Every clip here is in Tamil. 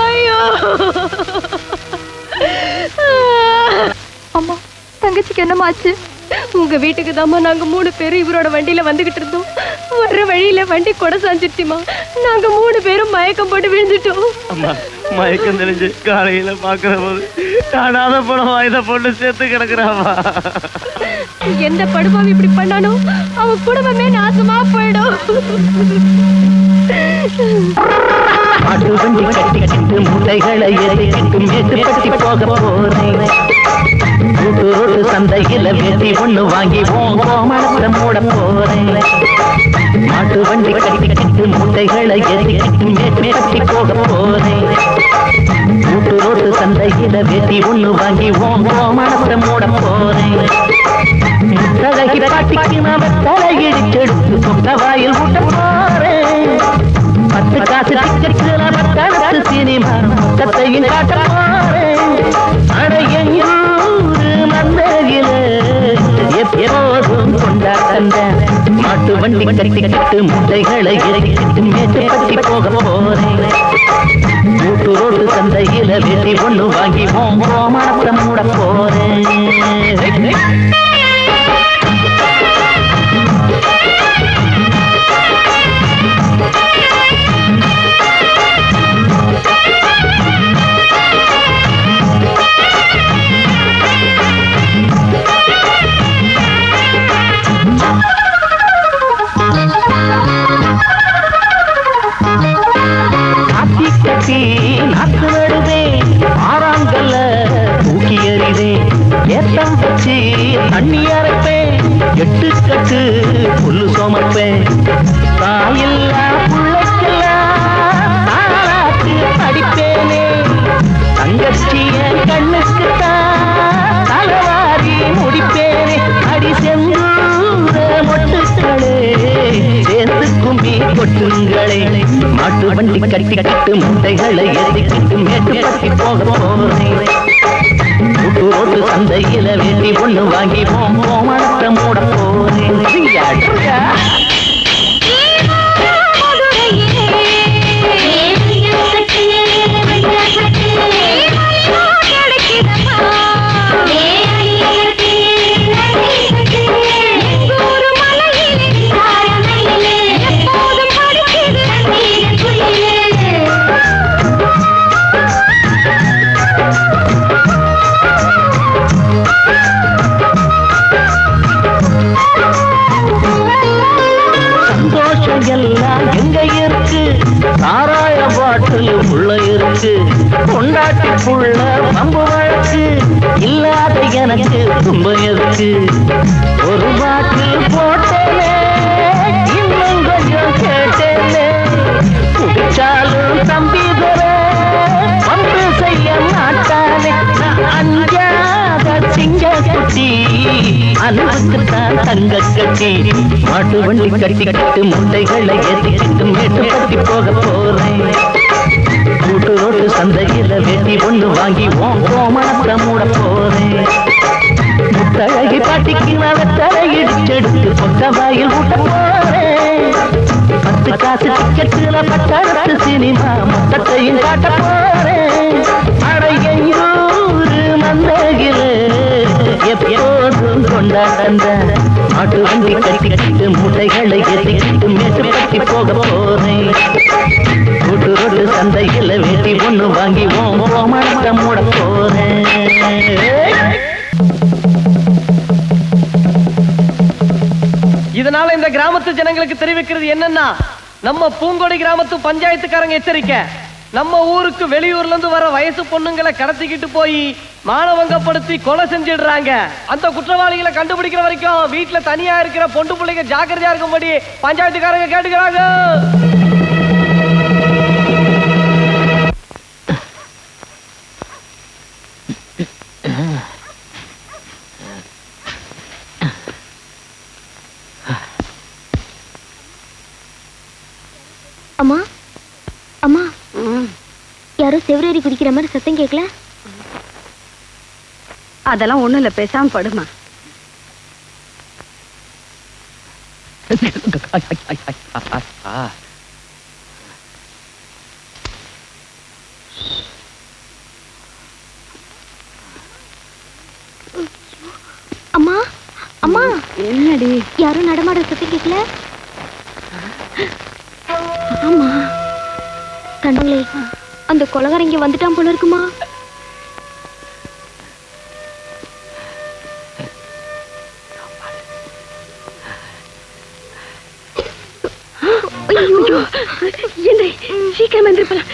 ஐயோ அம்மா, தங்கச்சிக்கு என்னமாச்சு? உங்க வீட்டுக்கு தாம்மா நாங்க 3 பேரும் இவரோட வண்டியில வந்துகிட்டு இருந்தோம். வர்ற வழியில வண்டி கொடை சாஞ்சிருச்சுமா. நாங்க 3 பேரும் மயக்கம் போட்டு விழுந்துட்டோம். அம்மா, மயக்கம் தெளிஞ்சு காலையில பாக்குற போது காணாத பணம் வாய்த பொண்ணு சேர்த்து கிடக்குறாமா. எந்த படுபாவி இப்படி பண்ணானோ அவன் குடும்பமே நாசமா போயிடும். வண்டி கட்டி கட்டு மூட்டைகளை ஏறிக்கிட்டு மேட்டுப்பட்டி போக போறேன். ரோட்டு சந்தையில வேட்டி ஒண்ணு வாங்கி கோமணத்தை மூட போறேன். மாட்டு வண்டி கட்டி கட்டு மூட்டைகளை ஏறிக்கிட்டு மேட்டுப்பட்டி போக போறேன். ரோட்டு சந்தையில வேட்டி ஒண்ணு வாங்கி கோமணத்தை மூட போறேன். முத்தழகி பாட்டிக்கு நாம தலையிடிச்செடுத்து சொந்த வாயில் ஊட்ட போறேன். 10 காசு டிக்கெட்டுல பட்டாளத்து சினிமா மொத்தத்தையும் காட்ட போறேன். அடையூரு மந்தையில எப்போதும் கொண்டாட்ட மாட்டு வண்டி கட்டி கட்டு முட்டைகளை இறக்கிட்டு மேட்டுப்பட்டி போக போறேன். ரோட்டு சந்தையில வேட்டி ஒண்ணு வாங்கி கோமணத்தை மூட போறேன். நாக்கு நடுவேன், ஆறாங்கல்ல தூக்கி எறிவேன். ஏத்தம் வச்சு தண்ணி அரைப்பேன், 8 கட்டு புல்லு சோமப்பேன். தாயில்லா புள்ளைக்கெல்லாம் தாராட்டு படிப்பேனே. தங்கச்சிய கண்ணுக்கு தான் தலைவாரி முடிப்பேனே. அடி செந்தூர மொட்டுக்களே சேர்ந்து கும்பி கொட்டுங்களே. மாட்டு வண்டி கட்டி கட்டு முட்டைகளை ஏறிக்கிட்டு மேட்டுப்பட்டி போக போறேன். ரோட்டு சந்தையில வேட்டி ஒண்ணு வாங்கி கோமணத்தை மூட போறேன். எல்லாம் எங்க இருக்கு? சாராய பாட்டில் உள்ள இருக்கு. கொண்டாட்டி புள்ள பம்பு வழக்கு இல்லாத எனக்கு தும்ப இருக்கு. ஒரு பாட்டில் போட்டேனே, இன்னும் கொஞ்சம் கேட்டேனே. குடிச்சாலும் தம்பி தர பம்பு செய்ய மாட்டானே. அஞ்சாத சிங்க குட்டி அன்புக்குத்தான் தங்க கட்டி. மாட்டு வண்டி கட்டி கட்டு முட்டைகளை ஏற்றிக்கிட்டு மேட்டுப்பட்டி போக போறேன். ரோட்டு சந்தையில வேட்டி ஒண்ணு வாங்கி கோமணத்தை மூட போறேன். முத்தழகி பாட்டிக்கு நான் தலையிடிச்செடுத்து சொந்த வாயில் ஊட்ட போறேன். 10 காசு டிக்கெட்டுல பட்டாளத்து சினிமா மொத்தத்தையும் காட்ட போறேன். அடையூரு மந்தையில எப்போதும் கொண்டாட்ட மாட்டு வண்டி கட்டி கட்டு மூட்டைகளை ஏற்றிக்கிட்டு மேட்டுப்பட்டி போக போறேன். ரோட்டு சந்தையில வேட்டி ஒண்ணு வாங்கி கோமணத்தை மூட போறேன். இதனால இந்த கிராமத்து ஜனங்களுக்கு தெரிவிக்கிறது என்னன்னா, நம்ம பூங்கொடி கிராமத்து பஞ்சாயத்துக்காரங்க எச்சரிக்கை. நம்ம ஊருக்கு வெளியூர்ல இருந்து வர வயசு பொண்ணுங்களை கடத்திக்கிட்டு போய் மானவங்கப்படுத்தி கொலை செஞ்சிடுறாங்க. அந்த குற்றவாளிகளை கண்டுபிடிக்கிற வரைக்கும் வீட்டுல தனியா இருக்கிற பொண்டு பிள்ளைங்க ஜாக்கிரதையா இருக்கும்படி பஞ்சாயத்துக்காரங்க கேட்டுக்கிறாங்க. அம்மா அம்மா, யாரோ செவரேறி குடிக்கிற மாதிரி சத்தம் கேட்கல? அதெல்லாம் ஒண்ணும் இல்ல, பேசாம படுமா. என்னடி? யாரும் நடமாட சுத்தி கேட்கல? ஆமா கண்ணுங்களே, அந்த கொலகாரன் இங்க வந்துட்டான் போல இருக்குமா? சீக்கிரம் எந்திரிப்பலாம்.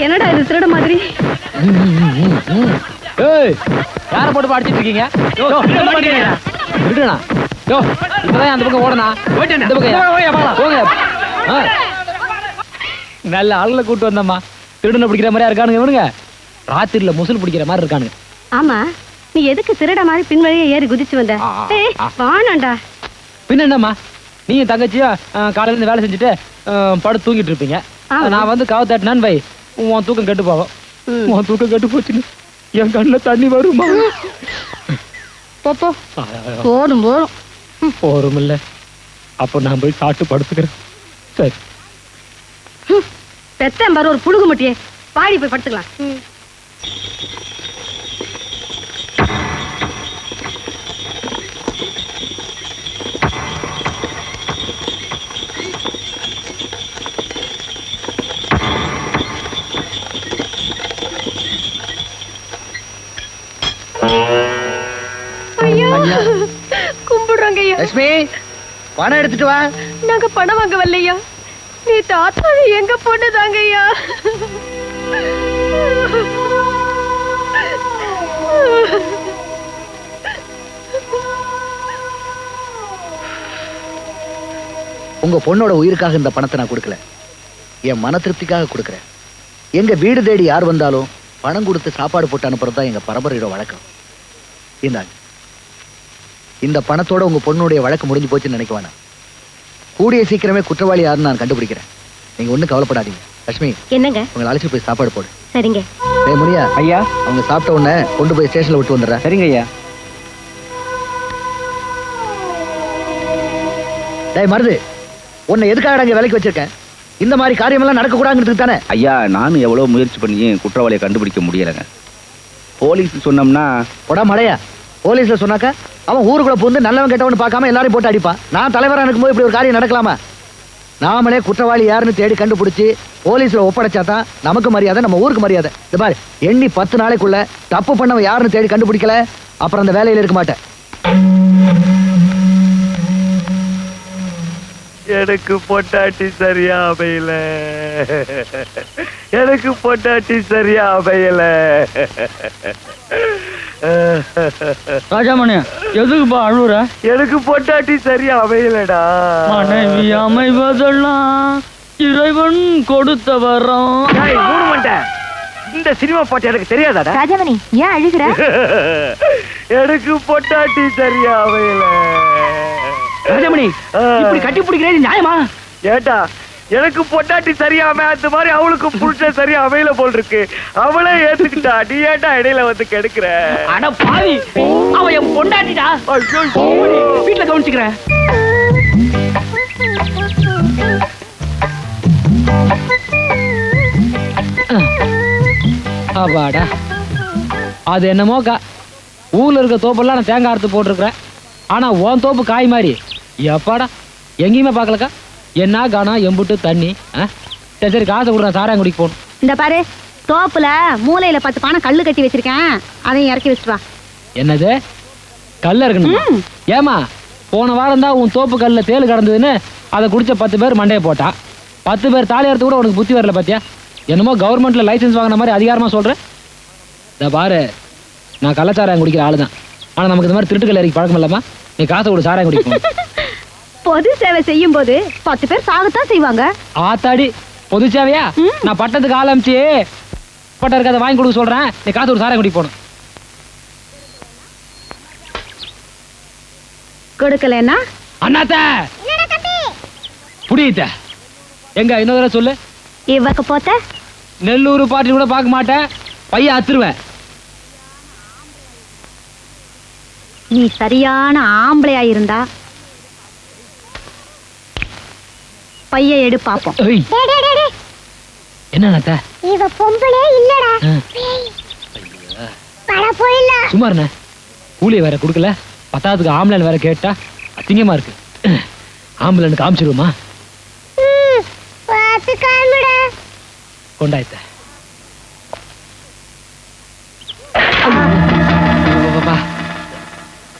என்னடா இது திருட மாதிரி? யார போட்டு பாடிச்சிட்டு இருக்கீங்க? விடுடா. யோ, இப்பதான் அந்த பக்கம் ஓடனா. இந்த பக்கம் போங்க. நல்ல ஆளுல கூட்டு வந்தம்மா. திருடனை பிடிக்கிற மாதிரியா இருக்கானுங்க இவனுங்க. ராத்திரில முசுல் பிடிக்கிற மாதிரி இருக்கானுங்க. ஆமா, நீ எதுக்கு திருட மாதிரி பின்வழியே ஏறி குதிச்சு வந்த? வாணாண்டா. பின்ன என்னம்மா, நீ தங்கச்சியா காலையில இருந்து வேலை செஞ்சுட்டு படுத்து தூங்கிட்டு இருப்பீங்க. நான் வந்து காவு தட்டினான்னு வை, உன் தூக்கம் கெட்டு போகும். உன் தூக்கம் கெட்டு போச்சுன்னு என் கண்ணுல தண்ணி வருமா? போப்போ, போடும் போடும். போரும் இல்ல. அப்ப நான் போய் சாப்பிட்டு படுத்துக்கிறேன். சரி. பெத்தம் பாரு ஒரு புழுகு முட்டியே. பாடி போய் படுத்துக்கலாம். கும்பிடுறாங்க ஐயா. லட்சுமி, பணம் எடுத்துட்டு வா. நாங்க பணம் வாங்க வரலையா? நீ தாத்தா எங்க போட்டதாங்க ஐயா? உங்க பொண்ணோட உயிருக்காக இந்த பணத்தை நான் கொடுக்கல, என் மன திருப்திக்காக கொடுக்கறேன். எங்க வீடு தேடி யார் வந்தாலும் பணம் கொடுத்து சாப்பாடு போட்டு அனுப்புறது தான் எங்க பரம்பரையோட வழக்கம். இந்தாங்க, இந்த பணத்தோட உங்க பொண்ணுடைய வழக்கு முடிஞ்சு போச்சுன்னு நினைக்க வேணாம். கூடிய சீக்கிரமே குற்றவாளி யாருன்னு நான் கண்டுபிடிக்கிறேன். நீங்க ஒண்ணும் கவலைப்படாதீங்க. லட்சுமி, என்னங்க? உங்களை அழைச்சிட்டு போய் சாப்பாடு போடு. சரிங்க. முனியா ஐயா, அவங்க சாப்பிட்ட உடனே கொண்டு போய் ஸ்டேஷன்ல விட்டு வந்துடுறேன். சரிங்க ஐயா. டேய் மருது, உன்னை எதுக்காக இங்க வேலைக்கு வச்சிருக்கேன்? இந்த மாதிரி காரியமெல்லாம் நடக்க கூடாதுங்கிறதுக்கு தானே? ஐயா, நானும் எவ்வளவு முயற்சி பண்ணி குற்றவாளியை கண்டுபிடிக்க முடியலைங்க. போலீஸ் சொன்னோம்னா போடா மழையா. போலீஸ்ல சொன்னாக்க அவன் ஊருக்குள்ள புகுந்து நல்லவன் கெட்டவனு பார்க்காம எல்லாரையும் போட்டு அடிப்பான். நான் தலைவரா இருக்கும்போது இப்படி ஒரு காரியம் நடக்கலாமா? நாமளே குற்றவாளி யாருன்னு தேடி கண்டுபிடிச்சு போலீஸ்ல ஒப்படைச்சாதான் நமக்கு மரியாதை, நம்ம ஊருக்கு மரியாதை. இந்த பாரு, எண்ணி 10 நாளைக்குள்ள தப்பு பண்ணவன் யாருன்னு தேடி கண்டுபிடிக்கல, அப்புறம் அந்த வேலையில இருக்க மாட்டேன். எனக்கு பொட்டாட்டி சரியா அமையல, எனக்கு பொட்டாட்டி சரியா அமையல. ராஜாமணி, எதுக்குப்பா அழுவுற? எனக்கு பொட்டாட்டி சரியா அமையலடா. மனைவி அமைவதெல்லாம் இறைவன் கொடுத்த வரம். இந்த சினிமா பாட்டு எனக்கு தெரியாதாடா? ராஜாமணி, ஏன் அழுகிற? எனக்கு பொட்டாட்டி சரியா அமையல. ராஜாமணி, இப்படி கட்டி பிடிக்கிறது நியாயமா? ஏட்டா, எனக்கு பொட்டாட்டி சரியாம அந்த மாதிரி அவளுக்கு புருஷன் சரியா அமையல போல் இருக்கு. அவளே ஏத்துக்கிட்டா, நீ ஏட்டா இடையில வந்து கெடுக்கிற? அட பாவி, அவ என் பொண்டாட்டிடா. வீட்டுல கவனிச்சுக்கிறேன். அப்பாடா, அது என்னமோக்கா, ஊர்ல இருக்க தோப்பெல்லாம் நான் தேங்காய் அறுத்து போட்டிருக்கிறேன். ஆனா உன் தோப்பு காய் மாதிரி எப்பாடா எங்கேயுமே பார்க்கலக்கா. என்ன காணா எம்புட்டு தண்ணி. சரி சரி, காசை கொடுறேன், சாராங்குடிக்கு போகணும். இந்த பாரு, தோப்புல மூலையில 10 பானை கல்லு கட்டி வச்சிருக்கேன், அதையும் இறக்கி வச்சுட்டு வா. என்னது கல்ல இருக்கணும்? ஏமா, போன வாரம் தான் உன் தோப்பு கல்ல தேள் கடந்ததுன்னு அதை குடிச்ச 10 பேர் மண்டையை போட்டா. 10 பேர் தாலி அறுத்து கூட உனக்கு புத்தி வரல பாத்தியா? என்னமோ கவர்மெண்ட்ல லைசன்ஸ் வாங்கின மாதிரி அதிகாரமா சொல்றேன். இந்த பாரு, நான் கள்ளச்சாராயம் குடிக்கிற ஆளு தான். ஆனா நமக்கு இந்த மாதிரி திருட்டுக்கல் இறக்கி பழக்கம் இல்லாமா? நீ காசை கொடு, சாராயம் குடிக்கணும். பொது சேவை செய்யும் போது 10 பேர் சாகத்தான் செய்வாங்க. ஆத்தாடி, பொது சேவையா? நான் பட்டத்துக்கு ஆரம்பிச்சு பட்டம் இருக்காத வாங்கி கொடுக்க சொல்றேன். நீ காசு ஒரு சாராயம் குடிக்க போகணும். கொடுக்கலன்னா அண்ணாத்த முடியிட்ட எங்க இன்னொரு தடவை சொல்லு. ఇవ్వకపోతే நெல்லூர் பாட்டி கூட பார்க்க மாட்டேன், பையன் அத்துருவேன். நீ சரியான ஆம்பளையா இருந்தா பைய எடு பாப்போம். ஏய், என்ன நத்த? இவ பொம்பளே இல்லடா. பட போயில. சும்மா இருண்ணே, கூலி வேற கொடுக்கல, பத்தாவதுக்கு ஆம்பளை வேற கேட்டா அசிங்கமா இருக்கு. ஆம்பளைன்னு காமிச்சிருவோமா? பாத்து காமிடா. கொண்டாய்த்த.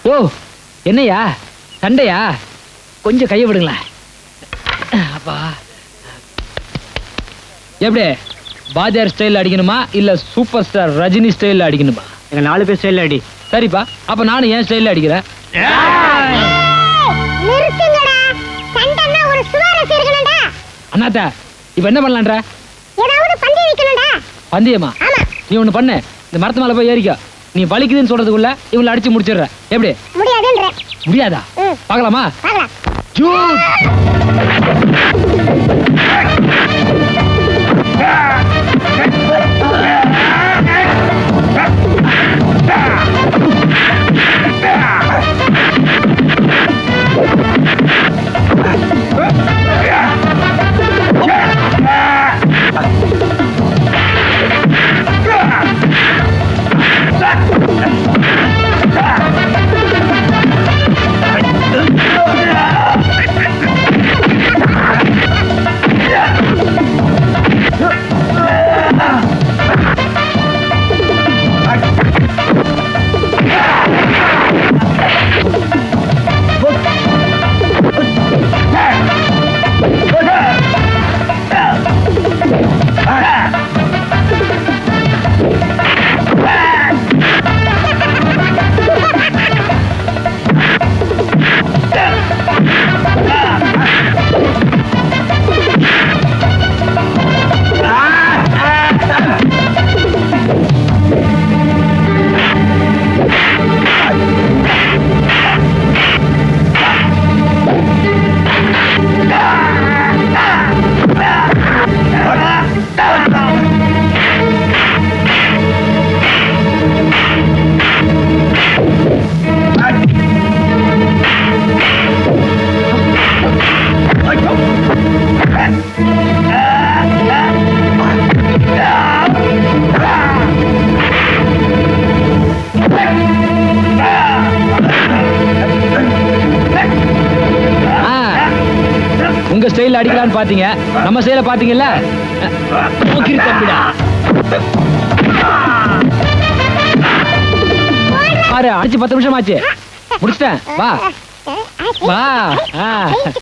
ஓ என்னையா சண்டையா? கொஞ்சம் கையை விடுங்களேன். அப்பா எப்படி பாஜார் ஸ்டைல் அடிக்கணுமா இல்ல சூப்பர் ஸ்டார் ரஜினி ஸ்டைல் அடிக்கணுமா? எங்க 4 பேர் ஸ்டைல் அடி. சரிப்பா, அப்ப நானும் ஏன் ஸ்டைல் அடிக்கிறேன். நிறுத்துங்கடா. சண்டைனா ஒரு சுவாரஸ்யம் இருக்கணும்டா. அண்ணாத்த இப்ப என்ன பண்ணலான்ற? ஏதாவது பந்தயம் வைக்கணும்டா. பந்தயமா? நீ ஒண்ணு பண்ணு, இந்த மரத்து மேல போய் ஏறிக்க. நீ வலிக்குதுன்னு சொல்றதுக்குள்ள இவளை அடிச்சு முடிச்சிடுற. எப்படி? முடியாதுன்ற. முடியாதா? பார்க்கலாமா? பார்க்கலாம். உங்க ஸ்டைல் அடிக்கலான்னு பாத்தீங்க, நம்ம ஸ்டைல பாத்தீங்கல்ல. பாரு, அடிச்சு 10 நிமிஷம் ஆச்சு. முடிச்சிட்டேன். வா வா.